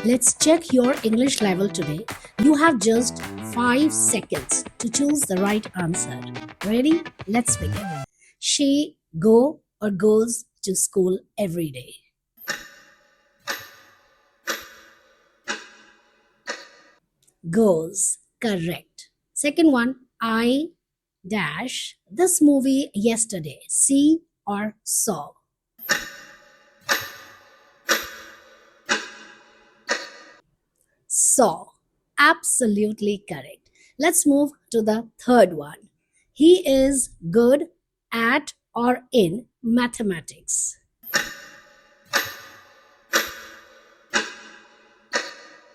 Let's check your English level today. You have just 5 seconds to choose the right answer. Ready? Let's begin. She go or goes to school every day. Goes. Correct. Second one, I dash this movie yesterday. See or saw. Saw. Absolutely correct. Let's move to the third one. He is good at or in mathematics.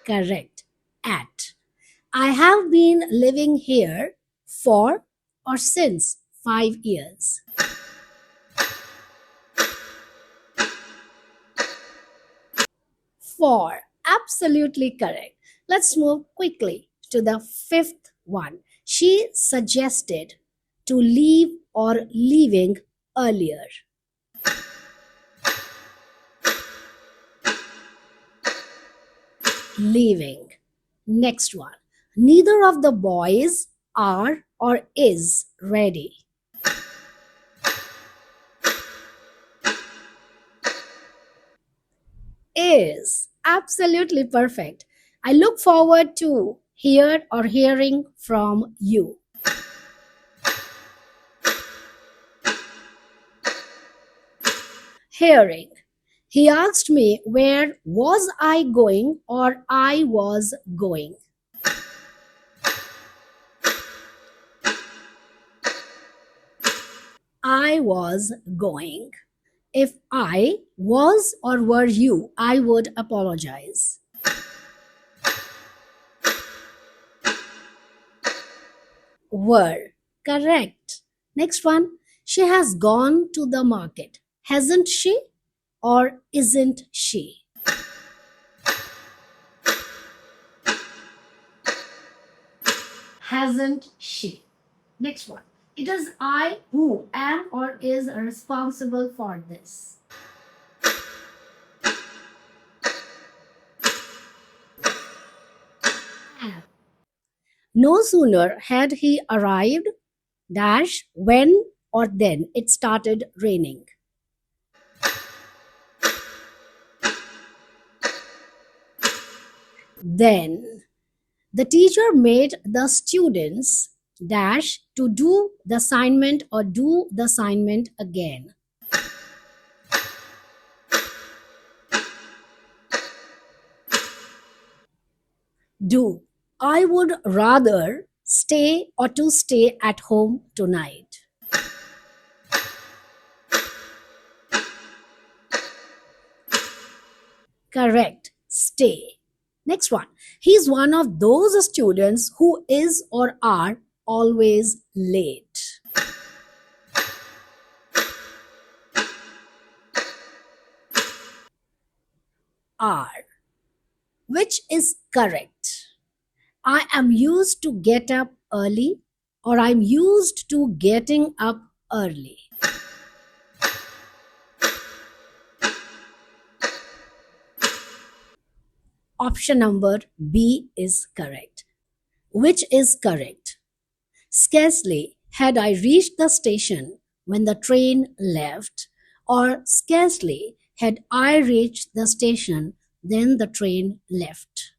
Correct. At. I have been living here for or since 5 years. For. Absolutely correct. Let's move quickly to the fifth one. She suggested to leave or leaving earlier. Leaving. Next one. Neither of the boys are or is ready. Is. Absolutely perfect. I look forward to hear or hearing from you. Hearing. He asked me where was I going or I was going. I was going. If I was or were you, I would apologize. Were. Correct. Next one. She has gone to the market. Hasn't she? Or isn't she? Hasn't she? Next one. It is I who am or is responsible for this. Am. No sooner had he arrived, dash, when or then it started raining. Then the teacher made the students dash to do the assignment or do the assignment again. Do. I would rather stay or to stay at home tonight. Correct. Stay. Next one. He's one of those students who is or are always late. Are. Which is correct? I am used to get up early or I'm used to getting up early. Option number B is correct. Which is correct? Scarcely had I reached the station when the train left, or scarcely had I reached the station then the train left.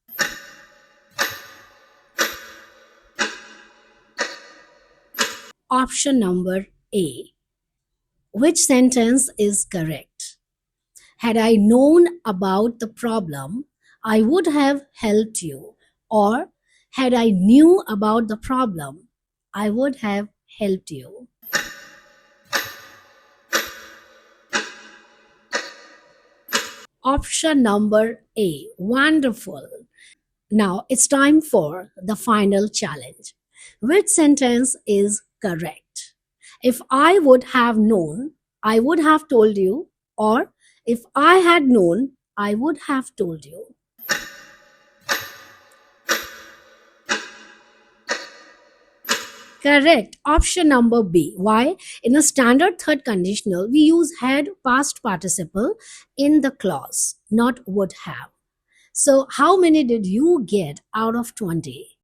Option number A. Which sentence is correct? Had I known about the problem, I would have helped you. Or had I knew about the problem, I would have helped you. Option number A. Wonderful. Now it's time for the final challenge. Which sentence is correct? If I would have known, I would have told you, or if I had known, I would have told you. Correct. Option number B. Why? In a standard third conditional, we use had past participle in the clause, not would have. So, how many did you get out of 20?